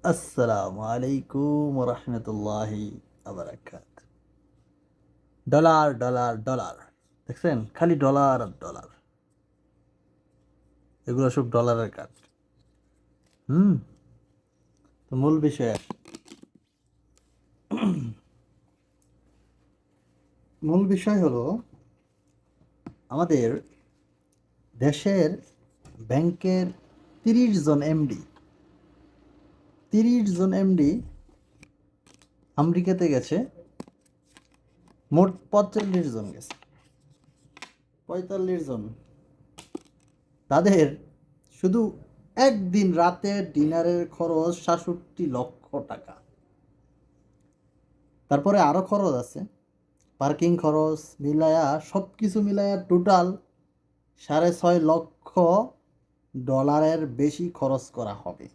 আসসালামু আলাইকুম রহমতুল্লাহি আবরাকাত। ডলার ডলার ডলার, দেখছেন খালি ডলার আর ডলার, এগুলো সব ডলারের কাজ। হুম। তো মূল বিষয় আসি। মূল বিষয় হলো আমাদের দেশের ব্যাংকের 30 জন এমডি, 30 জন এমডি আমেরিকাতে গেছে। মোট 45 জন গেছে, 45 জন। তাদের শুধু একদিন রাতের ডিনারের খরচ 67 লক্ষ টাকা। তারপরে আরও খরচ আছে, পার্কিং খরচ মিলায়া, সব কিছু মিলায়া টোটাল 6.5 লক্ষ ডলারের বেশি খরচ করা হবে।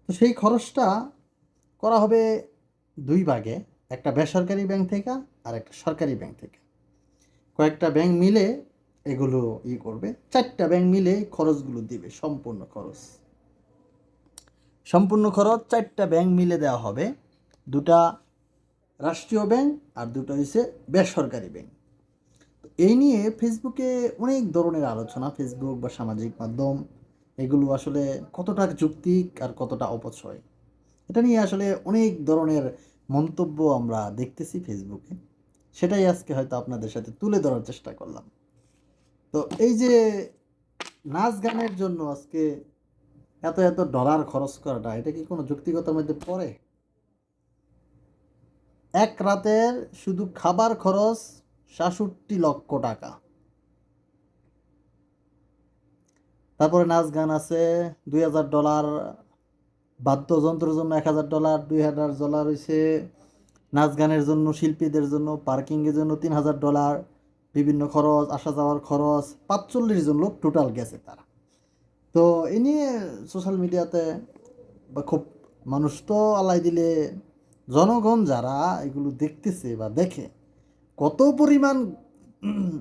তো সেই খরচটা করা হবে দুই ভাগে, একটা বেসরকারি ব্যাংক থেকে আর একটা সরকারি ব্যাংক থেকে। কয়েকটা ব্যাংক মিলে এগুলো করবে, 4টা ব্যাংক মিলে খরচগুলো দিবে। সম্পূর্ণ খরচ 4টা ব্যাংক মিলে দেওয়া হবে। দুটা রাষ্ট্রীয় ব্যাংক আর দুটো হচ্ছে বেসরকারি ব্যাংক। এই নিয়ে ফেসবুকে অনেক ধরনের আলোচনা, ফেসবুক বা সামাজিক মাধ্যম, এগুলো আসলে কতটা যৌক্তিক আর কতটা অপচয়, এটা নিয়ে আসলে অনেক ধরনের মন্তব্য আমরা দেখতেছি ফেসবুকে। সেটাই আজকে হয়তো আপনাদের সাথে তুলে ধরার চেষ্টা করলাম। তো এই যে নাচ গানের জন্য আজকে এত এত ডলার খরচ করাটা, এটা কি কোনো যৌক্তিকতার মধ্যে পড়ে? এক রাতের শুধু খাবার খরচ 67 লক্ষ টাকা। তারপরে নাচ গান আছে $2,000, বাদ্যযন্ত্রের জন্য $1,000, $2,000 হয়েছে নাচ গানের জন্য, শিল্পীদের জন্য, পার্কিংয়ের জন্য $3,000, বিভিন্ন খরচ, আসা যাওয়ার খরচ। 45 জন লোক টোটাল গেছে তারা। তো এ নিয়ে সোশ্যাল মিডিয়াতে বা খুব মানুষ তো আল্লাহ দিলে, জনগণ যারা এগুলো দেখতেছে বা দেখে, কত পরিমাণ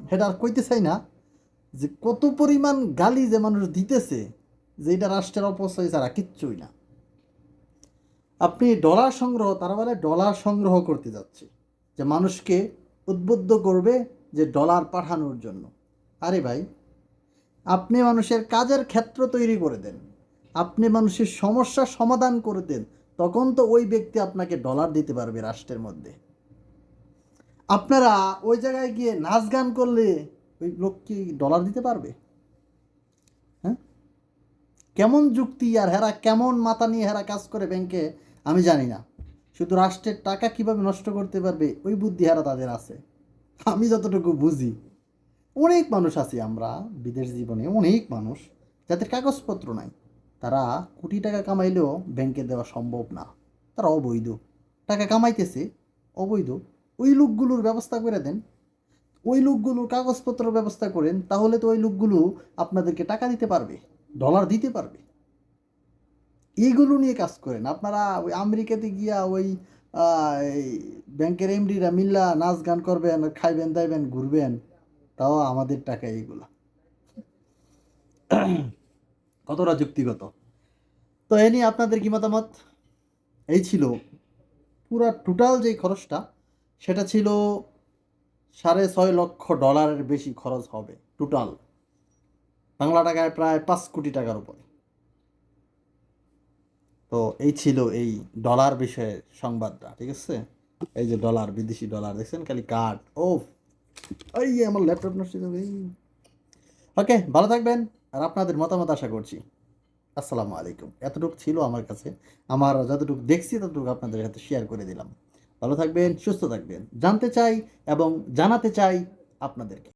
সেটা আর কইতে চাই না, যে কত পরিমাণ গালি যে মানুষ দিতেছে, যে এটা রাষ্ট্রের অপচয় ছাড়া কিচ্ছুই না। আপনি ডলার সংগ্রহ, তারা বলে ডলার সংগ্রহ করতে যাচ্ছে, যে মানুষকে উদ্বুদ্ধ করবে যে ডলার পাঠানোর জন্য। আরে ভাই, আপনি মানুষের কাজের ক্ষেত্র তৈরি করে দেন, আপনি মানুষের সমস্যার সমাধান করে দেন, তখন তো ওই ব্যক্তি আপনাকে ডলার দিতে পারবে রাষ্ট্রের মধ্যে। আপনারা ওই জায়গায় গিয়ে নাচ গান করলে ওই লোক কি ডলার দিতে পারবে? হ্যাঁ, কেমন যুক্তি আর হেরা কেমন মাথা নিয়ে হেরা কাজ করে ব্যাংকে, আমি জানি না। শুধু রাষ্ট্রের টাকা কিভাবে নষ্ট করতে পারবে ওই বুদ্ধি হেরা তাদের আছে, আমি যতটুকু বুঝি। অনেক মানুষ আছি আমরা বিদেশ জীবনে, অনেক মানুষ যাদের কাগজপত্র নাই, তারা কোটি টাকা কামাইলেও ব্যাংকে দেওয়া সম্ভব না, তারা অবৈধ টাকা কামাইতেছে, অবৈধ। ওই লোকগুলোর ব্যবস্থা করে দেন, ওই লোকগুলোর কাগজপত্রের ব্যবস্থা করেন, তাহলে তো ওই লোকগুলো আপনাদেরকে টাকা দিতে পারবে, ডলার দিতে পারবে। এইগুলো নিয়ে কাজ করেন আপনারা। ওই আমেরিকাতে গিয়া ওই এই ব্যাংকের এমডিরা মিল্লা নাচ গান করবেন, খাইবেন দাইবেন, ঘুরবেন, তাও আমাদের টাকা। এইগুলা কতটা যুক্তিগত? তো এ নিয়ে আপনাদের কি মতামত? এই ছিল পুরা টোটাল যে খরচটা, সেটা ছিল 6.5 লক্ষ ডলারের বেশি খরচ হবে টোটাল, বাংলা টাকায় প্রায় 5 কোটি টাকার উপরে। তো এই ছিল এই ডলার বিষয়ে সংবাদটা, ঠিক আছে? এই যে ডলার, বিদেশি ডলার দেখছেন, খালি কাট ও। এই আমার ল্যাপটপ নষ্ট হয়ে যাবে। ওকে, ভালো থাকবেন, আর আপনাদের মতামত আশা করছি। আসসালামু আলাইকুম। এতটুকু ছিল আমার কাছে, আমার যতটুকু দেখছি ততটুকু আপনাদের সাথে শেয়ার করে দিলাম। ভালো থাকবেন, সুস্থ থাকবেন, জানতে চাই এবং জানাতে চাই আপনাদেরকে।